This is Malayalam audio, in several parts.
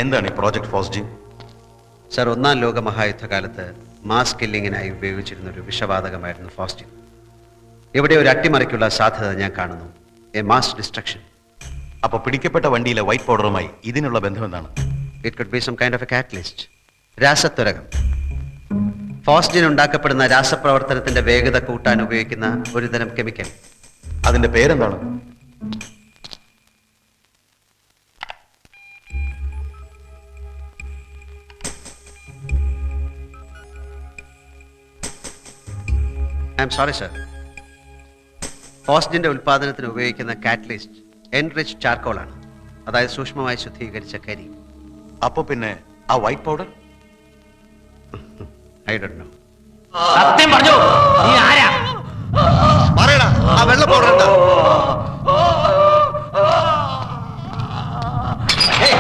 എന്താണ് ഈ പ്രോജക്ട് ഫോസ്ജി? സർ, ഒന്നാം ലോക മഹായുദ്ധകാലത്ത് മാസ് കില്ലിങ്ങിനായി ഉപയോഗിച്ചിരുന്ന ഒരു വിഷവാതകമായിരുന്നു ഫോസ്ജിൻ. ഇവിടെ ഒരു അട്ടിമറിക്കുള്ള സാധ്യത ഞാൻ കാണുന്നു. A mass destruction. അപ്പോൾ പിടിക്കപ്പെട്ട വണ്ടിയിലെ വൈറ്റ് പൗഡറുമായി ഇതിനുള്ള ബന്ധം എന്താണ്? It could be some kind of a catalyst. രാസത്വരകം. ഫോസ്ജിൻ ഉണ്ടാക്കപ്പെടുന്ന രാസപ്രവർത്തനത്തിന്റെ വേഗത കൂട്ടാൻ ഉപയോഗിക്കുന്ന ഒരുതരം കെമിക്കൽ. അതിന്റെ പേരെന്താണ്? I'm sorry sir. ഫോസ്ജിന്റെ ഉൽപാദനത്തിന് ഉപയോഗിക്കുന്ന കാറ്റലിസ്റ്റ് എൻറിച്ച് ചാർക്കോളാണ്, അതായത് സൂക്ഷ്മമായി ശുദ്ധീകരിച്ച കരി. അപ്പൊ പിന്നെ ആ white powder? I don't know. സത്യം പറഞ്ഞു, നീ ആരാ? പറയടാ, ആ വെള്ള പൗഡർ എന്താ? Hey,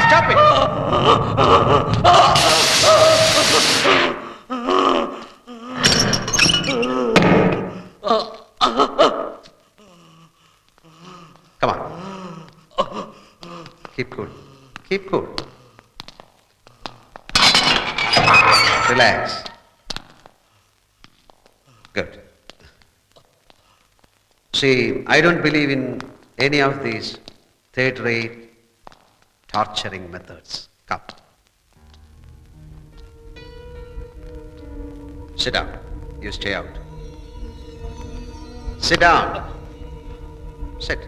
stop it. Come on. Keep cool. Keep cool. Relax. Good. See, I don't believe in any of these third-rate torturing methods. Come. Sit down. You stay out. Sit down. Sit.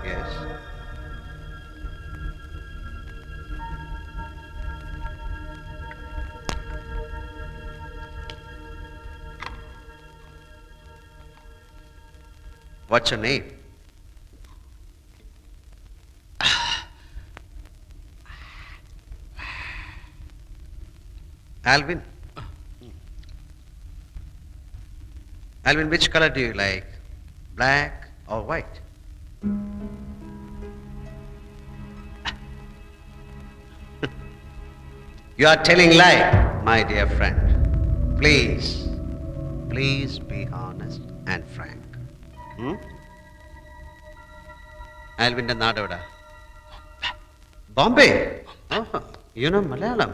Yes. What's your name? Alvin. Alvin, which color do you like? Black or white? You are telling lie, my dear friend. Please be honest and frank. Alvin the Nadoda. Bombay. Oh, you know Malayalam.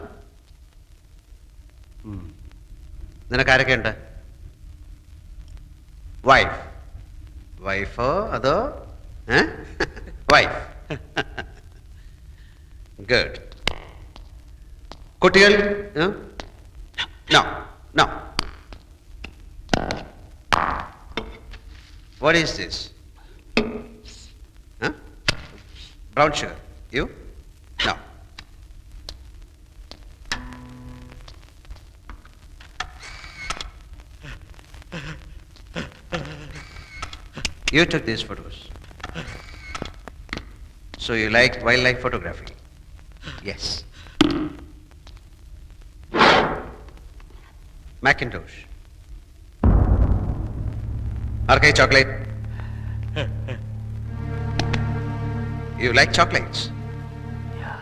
നിനക്കാരൊക്കെ ഉണ്ട്? വൈഫോ അതോ വൈഫ്? ഗുഡ്. കുട്ടികൾ? No no. What is this? Brown sugar. You? No. You took these photos. So you like wildlife photography? Yes. Macintosh. RK chocolate. You like chocolates? Yeah.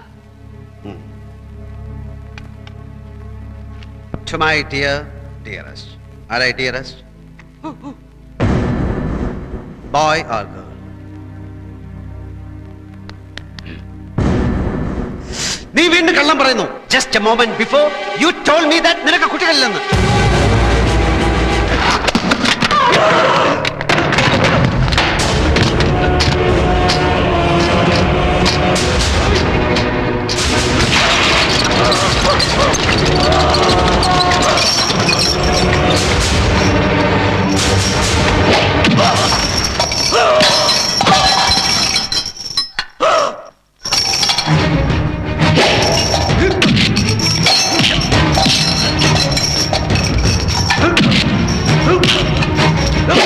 To my dearest. Are I dearest? Boy or girl? നീ വീണ്ടും കള്ളം പറയുന്നു. Just a moment before you told me that നിനക്ക് കുട്ടികളില്ലെന്ന്. No.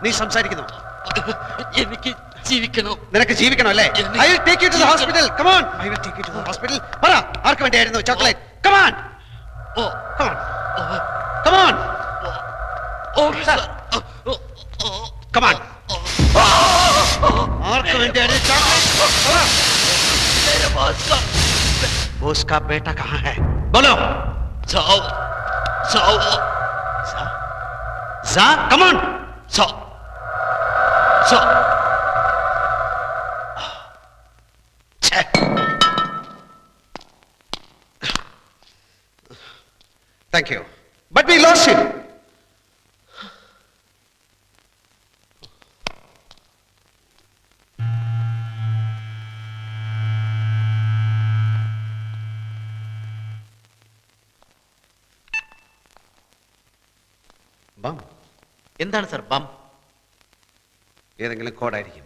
നീ സംസാരിക്കുന്നു. എനിക്ക് ജീവിക്കണോ? നിനക്ക് ജീവിക്കണോ അല്ലേ? I will take you to the hospital. Come on. I will take you to the hospital. പറ, ആർക്ക് വേണ്ടിയായിരുന്നു chocolate? Come on. Come on. Come on. Come on. ആർക്ക് വേണ്ടിയായിരുന്നു ചോക്ലേറ്റ്? बोस का बेटा कहाँ है? बोलो. जाओ जाओ जा. Come on. जाओ जाओ. Thank you. But we lost him. ബം. എന്താണ് സർ ബം? ഏതെങ്കിലും കോഡായിരിക്കും.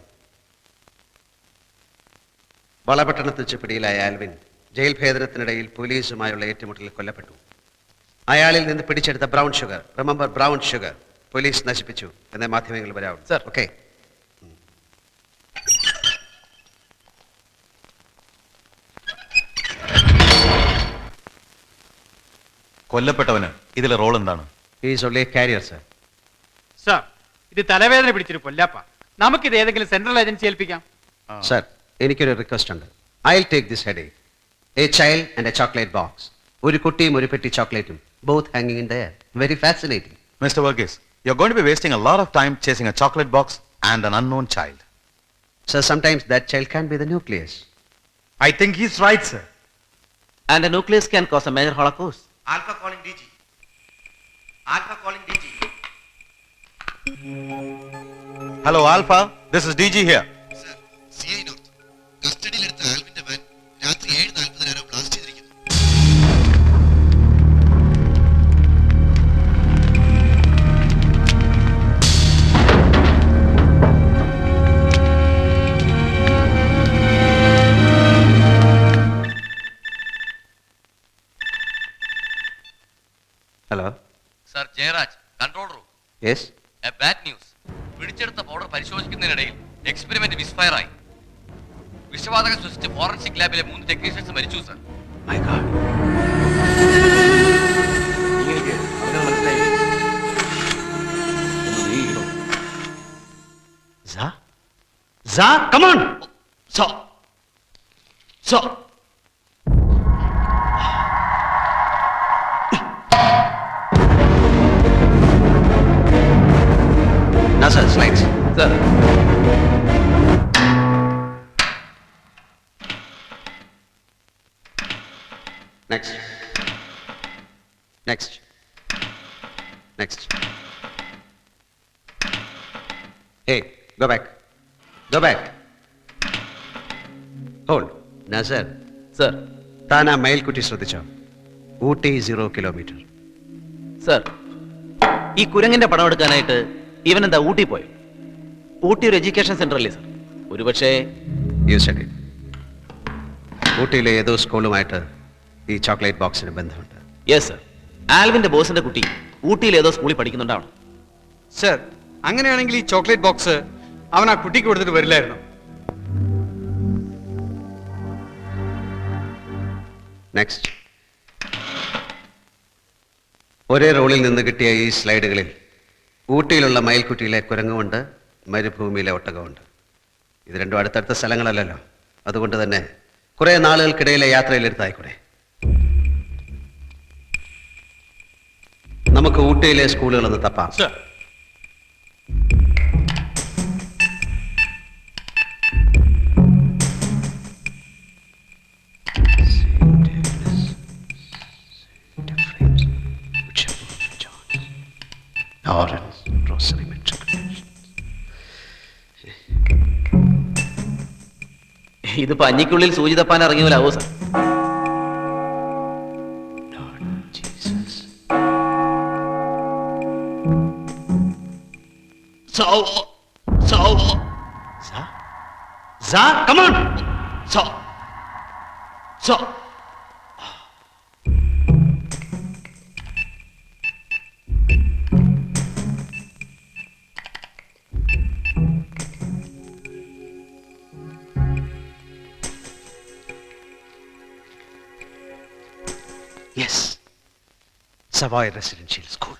വളപട്ടണത്തിൽ വെച്ച് പിടിയിലായ ആൽവിൻ ജയിൽ ഭേദനത്തിനിടയിൽ പോലീസുമായുള്ള ഏറ്റുമുട്ടലിൽ കൊല്ലപ്പെട്ടു. അയാളിൽ നിന്ന് പിടിച്ചെടുത്ത brown sugar, remember brown sugar, police നശിപ്പിച്ചു എന്നേ മാധ്യമങ്ങൾ വരാവും. സർ. ഓക്കെ. കൊല്ലപ്പെട്ടവന് ഇതിലെ റോൾ എന്താണ്? He is only a carrier, sir. Sir, ഇത് തലവേദന പിടിച്ചൊരു കൊല്ലാപ്പ. നമുക്കിത് ഏതെങ്കിലും സെൻട്രൽ ഏജൻസി ഏൽപ്പിക്കാം. Sir, എനിക്കൊരു റിക്വസ്റ്റ് ഉണ്ട്. I'll take this headache. A child and a chocolate box. ഒരു കുട്ടിയും ഒരു പെട്ടി ചോക്ലേറ്റും, both hanging in there. Very fascinating. Mr. Verghese, you're going to be wasting a lot of time chasing a chocolate box and an unknown child. Sir, sometimes that child can be the nucleus. I think he's right, sir. And a nucleus can cause a major holocaust. Alpha calling DG. Alpha calling DG. Hello, Alpha. This is DG here. Sir, CI North. കസ്റ്റഡിയിലെടുത്ത ആൽവിന്റെ വാൻ രാത്രി 7:40 ബ്ലാസ്റ്റ് ചെയ്തിരിക്കുന്നു. Hello. Sir Jayaraj, control room. Yes. A bad news. പിടിച്ചെടുത്ത പൗഡർ പരിശോധിക്കുന്നതിനിടയിൽ എക്സ്പെരിമെന്റ് മിസ്ഫയർ ആയി. വിഷവാതകം ശ്വസിച്ച് ഫോറൻസിക് ലാബിലെ 3 ടെക്നീഷ്യൻസ് മരിച്ചു sir. My God. Za? Za, come on. So so Now, sir, slides. sir. Next. Next. Next. Hey, go back. Go back. Hold. Now, sir. Sir. താൻ ആ മയിൽക്കുട്ടി ശ്രദ്ധിച്ചോ? ഊട്ടി 0 കിലോമീറ്റർ. സർ, ഈ കുരങ്ങിന്റെ പടം എടുക്കാനായിട്ട് ഇവൻ എന്താ ഊട്ടി പോയോ? ഊട്ടി ഒരു എഡ്യൂക്കേഷൻ സെന്റർ അല്ലേ സർ? ഒരുപക്ഷേ യു സെഡ് ഇറ്റ്. ഊട്ടിയിലെ ഏതോ സ്കൂളുമായിട്ട് ഈ ചോക്ലേറ്റ് ബോക്സിന് ബന്ധമുണ്ട്. Yes sir. ആൽവിന്റെ ബോസിന്റെ കുട്ടി ഊട്ടിയിൽ ഏതോ സ്കൂളിൽ പഠിക്കുന്നുണ്ടാവണം. Sir, അങ്ങനെയാണെങ്കിൽ ഈ ചോക്ലേറ്റ് ബോക്സ് അവൻ ആ കുട്ടിക്ക് കൊടുത്തിട്ട് വരില്ലായിരുന്നു. നെക്സ്റ്റ്. ഒരേ റോളിൽ നിന്ന് കിട്ടിയ ഈ സ്ലൈഡുകളിൽ ഊട്ടിയിലുള്ള മയിൽക്കുട്ടിയിലെ കുരങ്ങുമുണ്ട്, മരുഭൂമിയിലെ ഒട്ടകമുണ്ട്. ഇത് രണ്ടും അടുത്തടുത്ത സ്ഥലങ്ങളല്ലല്ലോ. അതുകൊണ്ട് തന്നെ കുറെ നാളുകൾക്കിടയിലെ യാത്രയിലെടുത്തായിക്കൂടെ? നമുക്ക് ഊട്ടിയിലെ സ്കൂളുകളൊന്ന് തപ്പാം. ഇത് പഞ്ഞിക്കുള്ളിൽ സൂചി തപ്പാൻ ഇറങ്ങിയ പോലെ ആവോ sir? Come on! Yes, Savoy Residential School.